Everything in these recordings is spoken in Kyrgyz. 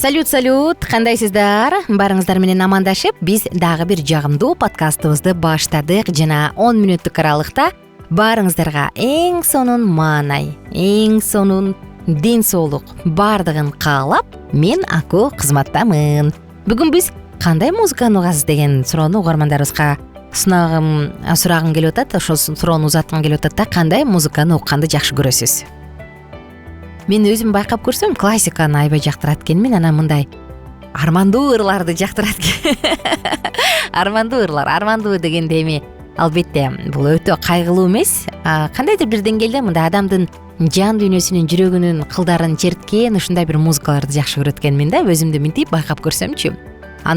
Салют, кандайсыздар? Барыңыздар менен амандашып, биз дагы бир жагымдуу подкастыбызды баштадык жана 10 мүнөттүк аралыкта барыңыздарга эң сонун маанай, эң сонун ден соолук бардыгын каалап, мен Аку кызматтамын. Бүгүн биз кандай музыканы угасыз деген суроону угармандарыбызга сурагым келип атат. Ошол суроону узаткым келип атат да, кандай музыканы укканды жакшы көрөсүз? Мен өзүм байкап көрсөм, классиканы аябай жактырат экенмин. Анан мындай армандуу ырларды жактырат экен. Армандуу дегенде эми албетте бул өтө кайгылуу эмес. Кандайдыр бир деңгээлде мындай адамдын жан дүйнөсүнүн, жүрөгүнүн кылдарын черткен ушундай бир музыкаларды жакшы көрөт экенмин да, өзүмдү мынтип байкап көрсөмчү.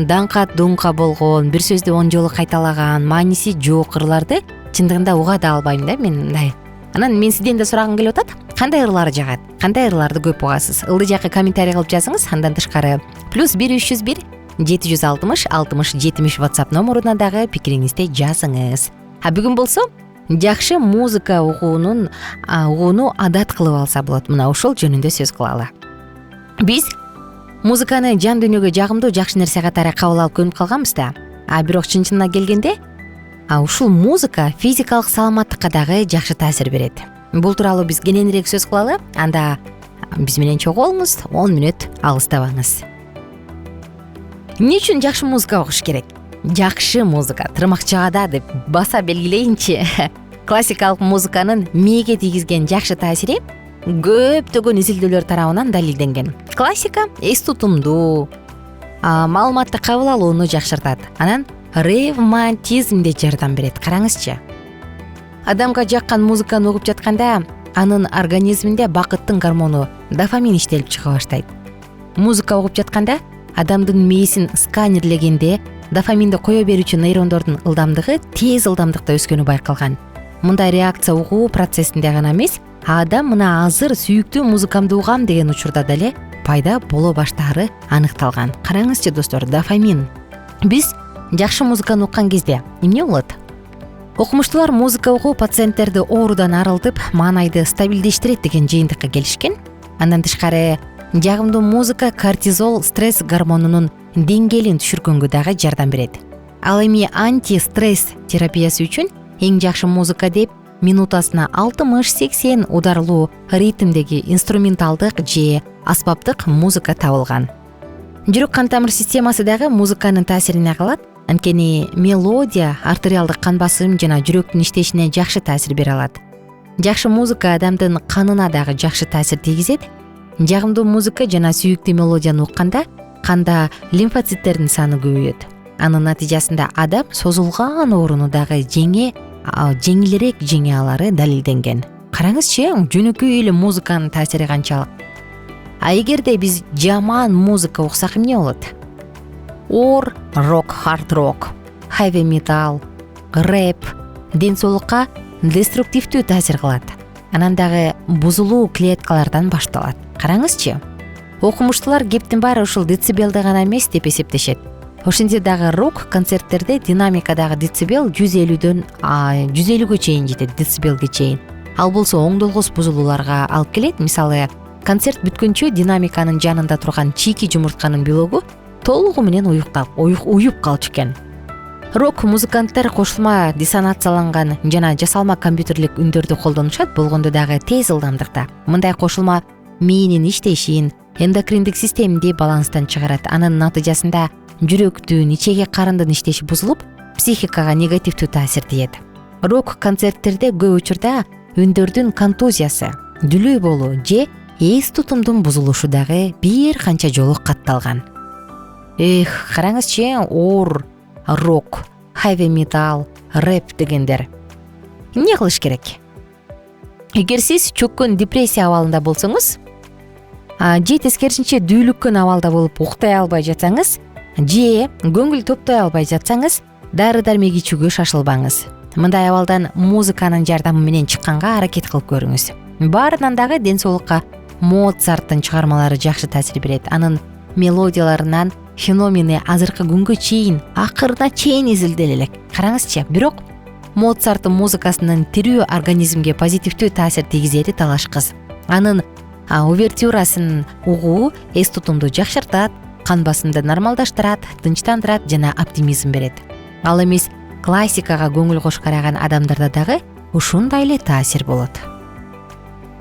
Даңка дунка болгон, бир сөздү 10 жолу кайталаган, мааниси жок ырларды чындыгында уга да албайм да мен мындай. Анан мен сизден да сурагым келип атат. Кандай ырлар жагат? Кандай ырларды көп угасыз? Ылдый жакка комментарий кылып жазыңыз. Андан тышкары +1 301 760 60 70 WhatsApp номуруна дагы пикириңизди жазыңыз. Бүгүн болсо жакшы музыка угууну адат кылып алса болот. Мына ошол жөнүндө сөз кылалы. Биз музыканы жан дүйнөгө жагымдуу, жакшы нерсе катары кабыл алып көнүп калганбыз да. Бирок чын-чынына келгенде ушул музыка физикалык саламаттыкка дагы жакшы таасир берет. Бул тууралуу биз кененирээк сөз кылалы. Анда биз менен чогуу болуңуз, 10 мүнөт алыстабаңыз. Эмне үчүн жакшы музыка угуш керек? Жакшы музыка тырмакчаада деп баса белгилейинчи. Классикалык музыканын мээге тийгизген жакшы таасири көптөгөн изилдөөлөр тарабынан далилденген. Классика эс тутумду, маалыматты кабыл алууну жакшыртат. Анан ревматизмде жардам берет. Караңызчы. Адамга жаккан музыканы угуп жатканда анын организминде бакыттын гормону дофамин иштелип чыга баштайт. Музыка угуп жатканда адамдын мээсин сканерлегенде дофаминди кое берүүчү нейрондордун ылдамдыгы тез ылдамдыкта өскөнү байкалган. Мындай реакция угуу процессинде гана эмес, адам мына азыр сүйүктүү музыкамды угам деген учурда деле пайда боло баштаары аныкталган. Караңызчы достор, дофамин. Биз жакшы музыканы уккан кезде эмне болот? Окумуштуулар музыка угуу пациенттерди оорудан арылтып, маанайды стабилдештирет деген жыйынтыкка келишкен. Андан тышкары жагымдуу музыка кортизол, стресс гормонунун деңгээлин түшүргөнгө дагы жардам берет. Ал эми антистресс терапиясы үчүн эң жакшы музыка деп минутасына 60-80 ударлуу ритмдеги инструменталдык же аспаптык музыка табылган. Жүрөк кан тамыр системасы дагы музыканын таасирине калат. Анткени мелодия артериалдык кан басым жана жүрөктүн иштешине жакшы таасир бере алат. Жакшы музыка адамдын канына дагы жакшы таасир тийгизет. Жагымдуу музыка жана сүйүктүү мелодияны укканда канда лимфоциттердин саны көбөйөт. Анын натыйжасында адам созулган ооруну дагы жеңилирээк жеңе алары далилденген. Караңызчы, жөнөкөй эле музыканын таасири канчалык. Эгерде биз жаман музыка уксак эмне болот? Ор, рок, хард рок, heavy metal, рэп ден соолукка деструктивдүү таасир кылат. Анан дагы бузулуу клеткалардан башталат. Караңызчы. Окумуштуулар кептин баары ушул децибелде гана эмес деп эсептешет. Ошентсе дагы рок концерттерде динамикадагы децибел 150-150ге чейин жетет, децибелге чейин. Ал болсо оңдолгос бузулууларга алып келет. Мисалы, концерт бүткөнчө динамиканын жанында турган чийки жумуртканын белогу толугу менен уюп калчу экен. Рок музыканттар кошулма диссонацияланган жана жасалма компьютерлик үндөрдү колдонушат, болгондо дагы тез ылдамдыкта. Мындай кошулма мээнин иштешин, эндокриндик системди баланстан чыгарат. Анын натыйжасында жүрөктүн, ичеги карындын иштеши бузулуп, психикага негативдүү таасир тийет. Рок концерттерде көп учурда үндөрдүн контузиясы, дүлүй болуу же эс тутумдун бузулушу дагы бир канча жолу катталган. Караңызчы, ор, рок, heavy metal, рэп дегендер. Эмне кылыш керек? Эгер сиз чөккөн депрессия абалында болсоңуз, же тескерисинче дүүлүккөн абалда болуп уктай албай жатсаңыз, же көңүл топтой албай жатсаңыз, дары-дармек ичүүгө шашылбаңыз. Мындай абалдан музыканын жардамы менен чыкканга аракет кылып көрүңүз. Баарынан дагы ден соолукка Моцарттын чыгармалары жакшы таасир берет. Анын мелодияларынан феномени азыркы күнгө чейин, акырына чейин изилделек. Караңызчы, бирок Моцарттын музыкасынын тирүү организмге позитивдүү таасир тийгизери талашкыз. Анын увертюрасын угуу эс тутумду жакшыртат, кан басымды нормалдаштырат, тынчтандырат жана оптимизм берет. Ал эмес классикага көңүл кош караган адамдарда дагы ушундай эле таасир болот.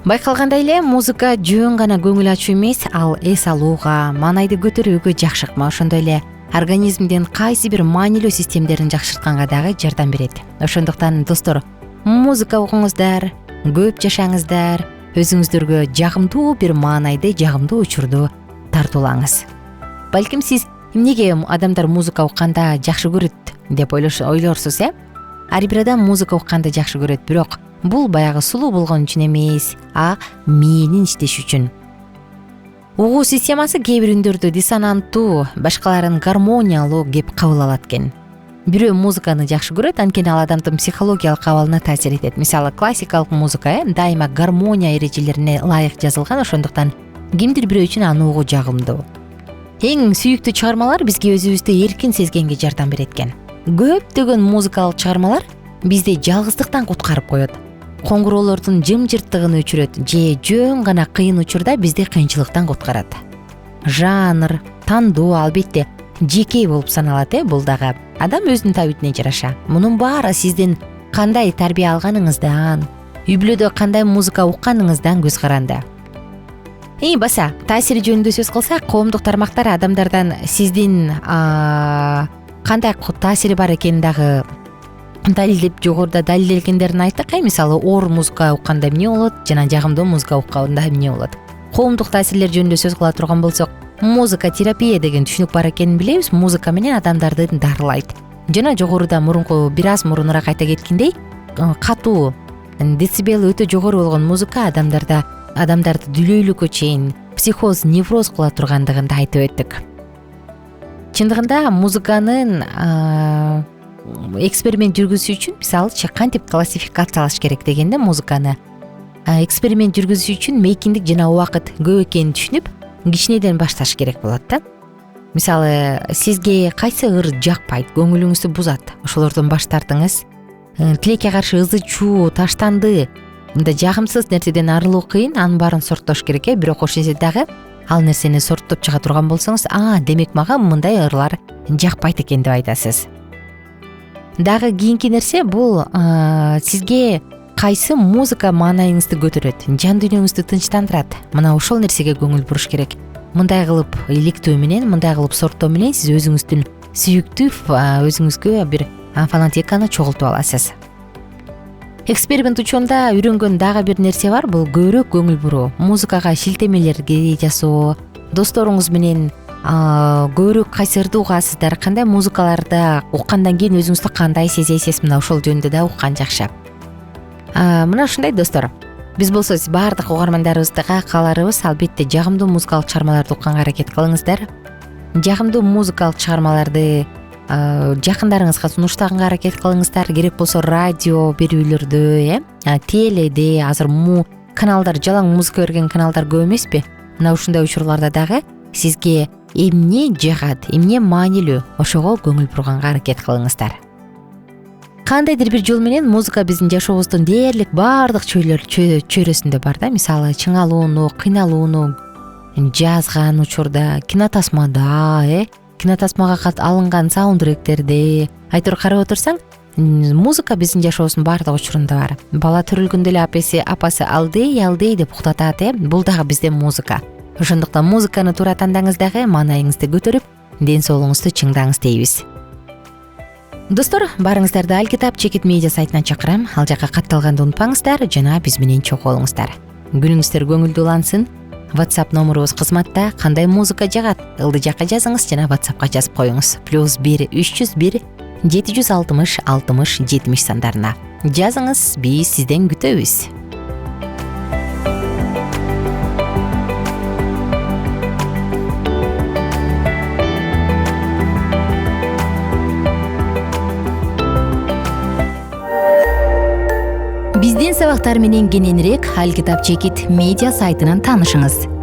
Байкалгандай эле музыка жөн гана көңүл ачуу эмес, ал эс алууга, маанайды көтөрүүгө жакшы ыкма, ошондой эле организмдин кайсы бир маанилүү системдерин жакшыртканга дагы жардам берет. Ошондуктан достор, музыка угуңуздар, көп жашаңыздар, өзүңүздөргө жагымдуу бир маанайды, жагымдуу учурду тартуулаңыз. Балким сиз эмнеге адамдар музыка укканда жакшы көрөт деп ойлорсуз, Ар бир адам музыка укканды жакшы көрөт, бирок бул баягы сулуу болгон үчүн эмес, мээнин иштеши үчүн. Угуу системасы кээ бир үндөрдү диссонанттуу, башкаларын гармониялуу кеп кабыл алат экен. Бирөө музыканы жакшы көрөт, анткени ал адамдын психологиялык абалына таасир этет. Мисалы классикалык музыка дайыма гармония эрежелерине ылайык жазылган, ошондуктан кимдир бирөө үчүн аны угуу жагымдуу. Эң сүйүктүү чыгармалар бизге өзүбүздү эркин сезгенге жардам берет экен. Көптөгөн музыкалык чыгармалар бизди жалгыздыктан куткарып коет. Коңгуроолордун жымжырттыгын өчүрөт же жөн гана кыйын учурда бизди кыйынчылыктан куткарат. Жанр, тандоо албетте жеке болуп саналат, бул дагы адам өзүнүн табитине жараша. Мунун баары сиздин кандай тарбия алганыңыздан, үй бүлөдө кандай музыка укканыңыздан көз каранды. Баса, таасири жөнүндө сөз кылсак, коомдук тармактар адамдардан сиздин кандай таасири бар экенин дагы далилдеп, жогоруда далилденгендерин айттык. Мисалы, оор музыка укканда эмне болот, жана жагымдуу музыка укканда эмне болот. Коомдук таасирлер жөнүндө сөз кыла турган болсок, музыка терапия деген түшүнүк бар экенин билебиз. Музыка менен адамдарды дарылайт. Жана жогоруда бир аз мурунураак айта кеткендей, катуу, децибел өтө жогору болгон музыка адамдарды дүлөйлүккө чейин психоз, невроз кыла тургандыгын да айтып өттүк. Чындыгында музыканын эксперимент жүргүзүү үчүн, мисалы, кантип классификациялаш керек дегенде, музыканы эксперимент жүргүзүү үчүн мейкиндик жана убакыт көп экенин түшүнүп, кичинеден башташ керек болот да. Мисалы, сизге кайсы ыр жакпайт, көңүлүңүздү бузат, ошолордон баш тартыңыз. Тилекке каршы ызы чуу, таштанды, мындай жагымсыз нерседен арылуу кыйын, анын баарын сорттош керек, бирок ошентсе дагы ал нерсени сорттоп чыга турган болсоңуз, демек мага мындай ырлар жакпайт экен деп айтасыз. Дагы кийинки нерсе бул сизге кайсы музыка маанайыңызды көтөрөт, жан дүйнөңүздү тынчтандырат. Мына ошол нерсеге көңүл буруш керек. Мындай кылып иликтөө менен, мындай кылып сорттоо менен сиз өзүңүздүн сүйүктүү, өзүңүзгө бир фонотеканы чогултуп аласыз. Эксперимент учурунда үйрөнгөн дагы бир нерсе бар, бул көбүрөөк көңүл буруу. Музыкага шилтемелерди жасоо, досторуңуз менен көбүрөөк кайсы ырды угасыздар, кандай музыкаларды уккандан кийин өзүңүздү кандай сезесиз, мына ошол жөнүндө да уккан жакшы. Мына ушундай достор, биз болсо баардык угармандарыбызга кааларыбыз, албетте жагымдуу музыкалык чыгармаларды укканга аракет кылыңыздар. Жагымдуу музыкалык чыгармаларды жакындарыңызга сунуштаганга аракет кылыңыздар. Керек болсо радио берүүлөрдө, теледе азыр каналдар, жалаң музыка берген каналдар көп эмеспи? Мына ушундай учурларда дагы сизге эмне жагат, эмне маанилүү, ошого көңүл бурганга аракет кылыңыздар. Кандайдыр бир жол менен музыка биздин жашообуздун дээрлик баардык чөйрөсүндө бар да. Мисалы, чыңалууну, кыйналууну жазган учурда, кинотасмада, кинотасмага алынган саундтректерде, айтор карап отурсаң, музыка биздин жашообуздун баардык учурунда бар. Бала төрөлгөндө эле апасы алдей деп уктатат, бул дагы бизде музыка. Ошондуктан музыканы туура тандаңыз дагы, маанайыңызды көтөрүп, ден соолугуңузду чыңдаңыз дейбиз. Достор, барыңыздарды Алкитап чекит медиа сайтына чакырам. Ал жакка катталганды унутпаңыздар жана биз менен чогуу болуңуздар. Күнүңүздөр көңүлдүү улансын. WhatsApp номурубуз кызматта. Кандай музыка жагат? Ылды жакка жазыңыз жана WhatsAppка жазып коюңуз. +1 301 760 60 70 сандарына. Жазыңыз, биз сизден күтөбүз. Биздин сабактар менен кененирээк Алкитап чекит медиа сайтынан таанышыңыз.